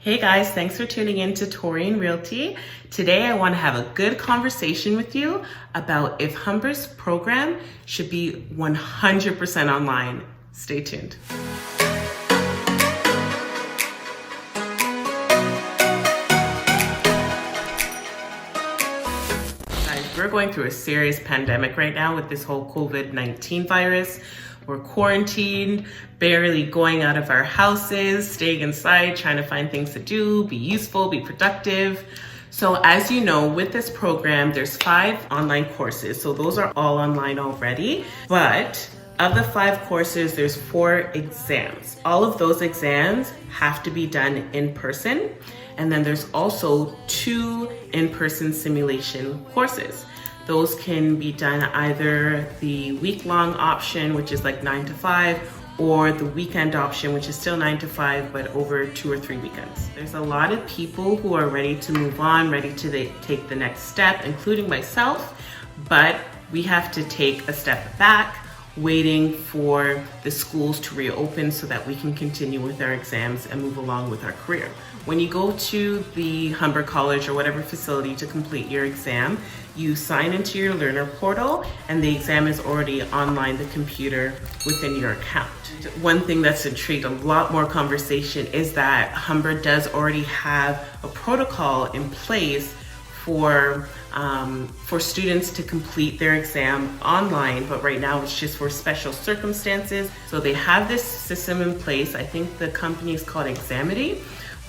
Hey guys, thanks for tuning in to Torian Realty. Today I want to have a good conversation with you about if Humber's program should be 100% online. Stay tuned. Guys, we're going through a serious pandemic right now with this whole COVID-19 virus. We're quarantined, barely going out of our houses, staying inside, trying to find things to do, be useful, be productive. So as you know, with this program, there's 5 online courses. So those are all online already. But of the 5 courses, there's 4 exams. All of those exams have to be done in person. And then there's also 2 in-person simulation courses. Those can be done either the week-long option, which is like 9 to 5, or the weekend option, which is still 9 to 5, but over 2 or 3 weekends. There's a lot of people who are ready to move on, ready to take the next step, including myself, but we have to take a step back, waiting for the schools to reopen so that we can continue with our exams and move along with our career. When you go to the Humber College or whatever facility to complete your exam, you sign into your learner portal and the exam is already online, the computer within your account. One thing that's intrigued a lot more conversation is that Humber does already have a protocol in place for students to complete their exam online, but right now it's just for special circumstances. So they have this system in place. I think the company is called Examity,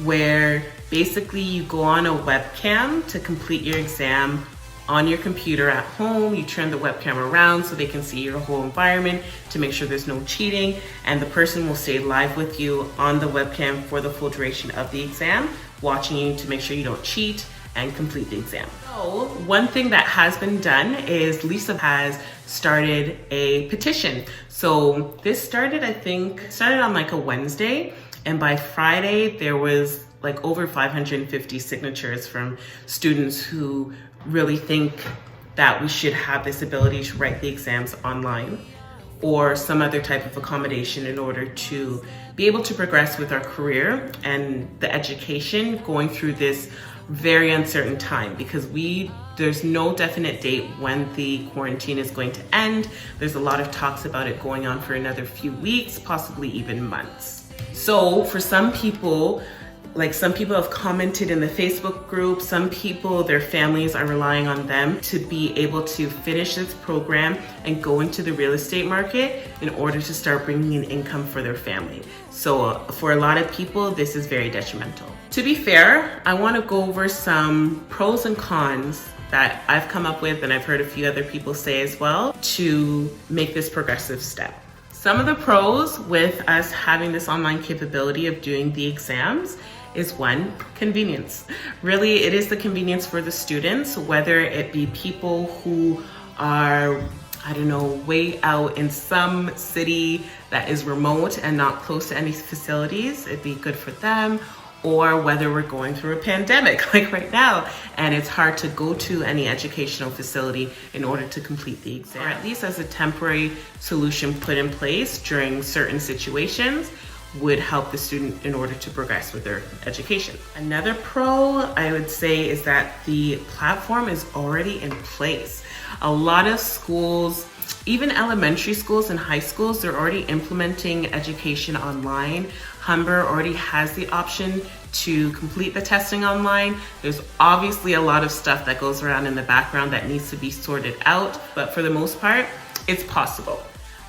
where basically you go on a webcam to complete your exam on your computer at home. You turn the webcam around so they can see your whole environment to make sure there's no cheating, and the person will stay live with you on the webcam for the full duration of the exam, watching you to make sure you don't cheat and complete the exam. So one thing that has been done is Lisa has started a petition. So this started, I think, on like a Wednesday, and by Friday there was like over 550 signatures from students who really think that we should have this ability to write the exams online or some other type of accommodation in order to be able to progress with our career and the education going through this very uncertain time, because there's no definite date when the quarantine is going to end. There's a lot of talks about it going on for another few weeks, possibly even months. So for some people, some people have commented in the Facebook group, some people, their families are relying on them to be able to finish this program and go into the real estate market in order to start bringing in income for their family. So for a lot of people, this is very detrimental. To be fair, I want to go over some pros and cons that I've come up with, and I've heard a few other people say as well, to make this progressive step. Some of the pros with us having this online capability of doing the exams is 1, convenience. Really, it is the convenience for the students, whether it be people who are, way out in some city that is remote and not close to any facilities, it'd be good for them, or whether we're going through a pandemic like right now and it's hard to go to any educational facility in order to complete the exam, or at least as a temporary solution put in place during certain situations would help the student in order to progress with their education. Another pro I would say is that the platform is already in place. A lot of schools, even elementary schools and high schools, they're already implementing education online. Humber already has the option to complete the testing online. There's obviously a lot of stuff that goes around in the background that needs to be sorted out, but for the most part, it's possible.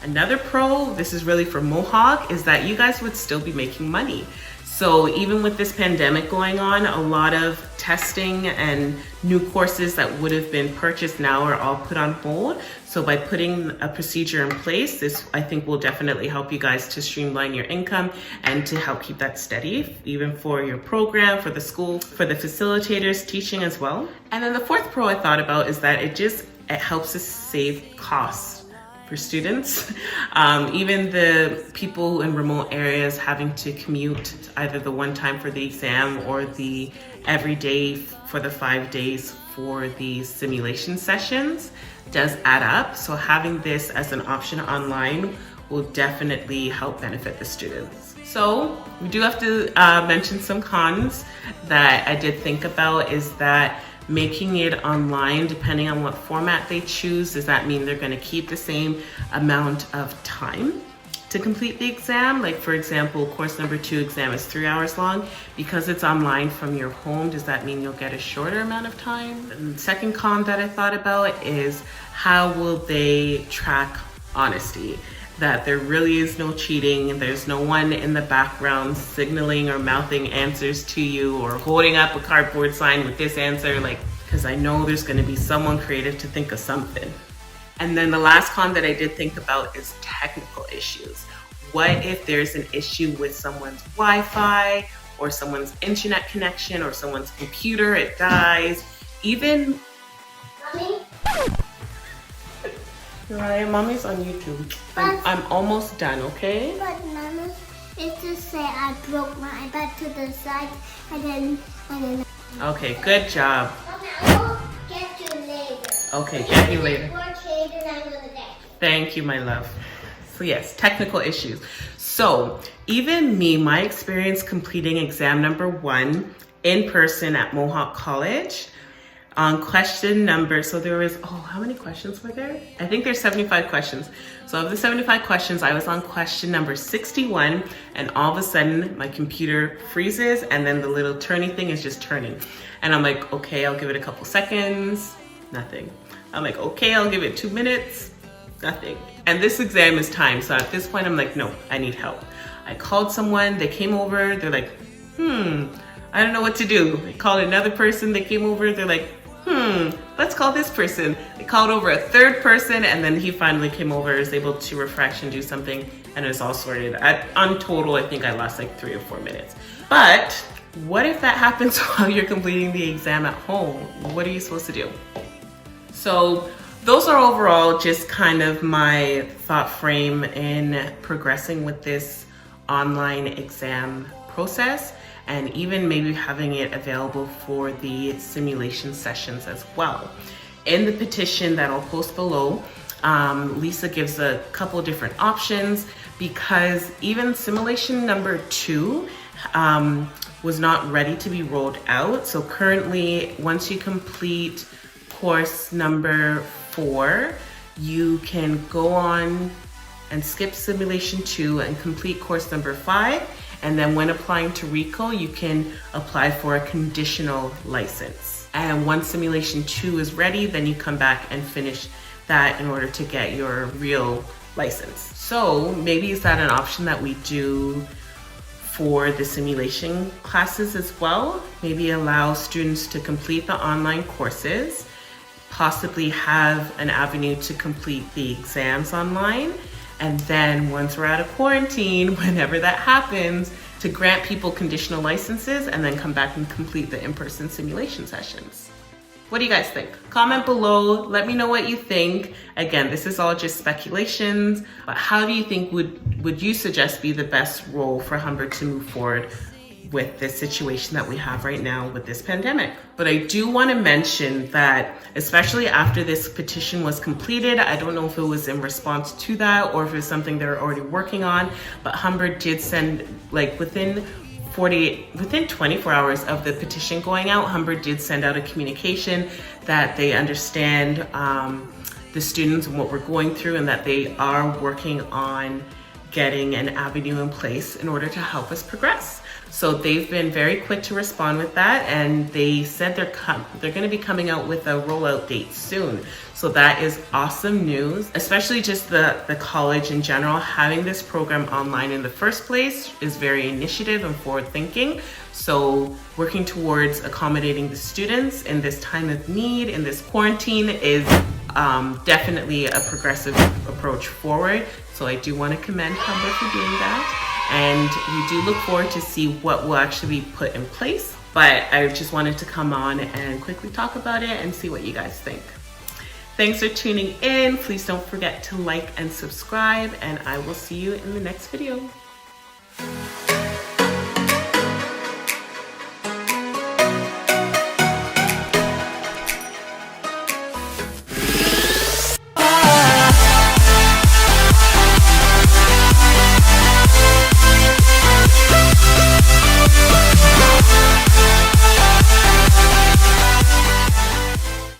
Another pro, this is really for Mohawk, is that you guys would still be making money. So even with this pandemic going on, a lot of testing and new courses that would have been purchased now are all put on hold. So by putting a procedure in place, this I think will definitely help you guys to streamline your income and to help keep that steady, even for your program, for the school, for the facilitators teaching as well. And then the 4th pro I thought about is that it helps us save costs for students. Even the people in remote areas having to commute either the one time for the exam or the every day for the 5 days for the simulation sessions does add up. So having this as an option online will definitely help benefit the students. So we do have to mention some cons that I did think about is that making it online, depending on what format they choose, does that mean they're going to keep the same amount of time to complete the exam? Like for example, course number 2 exam is 3 hours long. Because it's online from your home, does that mean you'll get a shorter amount of time? And the second con that I thought about is how will they track honesty? That there really is no cheating, there's no one in the background signaling or mouthing answers to you or holding up a cardboard sign with this answer, like, because I know there's going to be someone creative to think of something. And then the last con that I did think about is technical issues. What if there's an issue with someone's Wi-Fi or someone's internet connection or someone's computer, it dies, even... Mommy? Right, Mommy's on YouTube. I'm almost done, okay? But Mama, it's just say I broke my iPad to the side and then. Okay, good job. Mommy, I will get you later. Okay, get you later. Thank you, my love. So yes, technical issues. So even me, my experience completing exam number 1 in person at Mohawk College, on question number, so there was, how many questions were there? I think there's 75 questions. So of the 75 questions, I was on question number 61, and all of a sudden my computer freezes and then the little turny thing is just turning. And I'm like, okay, I'll give it a couple seconds, nothing. I'm like, okay, I'll give it 2 minutes, nothing. And this exam is timed, so at this point I'm like, no, I need help. I called someone, they came over, they're like, I don't know what to do. I called another person, they came over, they're like, let's call this person. They called over a third person, and then he finally came over, was able to refresh and do something, and it was all sorted. On total, I think I lost like 3 or 4 minutes. But what if that happens while you're completing the exam at home? What are you supposed to do? So those are overall just kind of my thought frame in progressing with this online exam process, and even maybe having it available for the simulation sessions as well. In the petition that I'll post below, Lisa gives a couple different options, because even simulation number 2 was not ready to be rolled out. So currently, once you complete course number 4, you can go on and skip simulation 2 and complete course number 5. And then when applying to RICO, you can apply for a conditional license. And once simulation 2 is ready, then you come back and finish that in order to get your real license. So maybe is that an option that we do for the simulation classes as well? Maybe allow students to complete the online courses, possibly have an avenue to complete the exams online, and then once we're out of quarantine, whenever that happens, to grant people conditional licenses and then come back and complete the in-person simulation sessions. What do you guys think? Comment below, let me know what you think. Again, this is all just speculations, but how do you think would you suggest be the best role for Humber to move forward with this situation that we have right now with this pandemic? But I do want to mention that, especially after this petition was completed, I don't know if it was in response to that or if it's something they're already working on, but Humber did send, like within 24 hours of the petition going out, Humber did send out a communication that they understand the students and what we're going through, and that they are working on getting an avenue in place in order to help us progress. So they've been very quick to respond with that, and they said they're going to be coming out with a rollout date soon. So that is awesome news, especially just the college in general. Having this program online in the first place is very initiative and forward thinking. So working towards accommodating the students in this time of need, in this quarantine, is definitely a progressive approach forward. So I do want to commend Humber for doing that. And we do look forward to see what will actually be put in place. But I just wanted to come on and quickly talk about it and see what you guys think. Thanks for tuning in. Please don't forget to like and subscribe, and I will see you in the next video.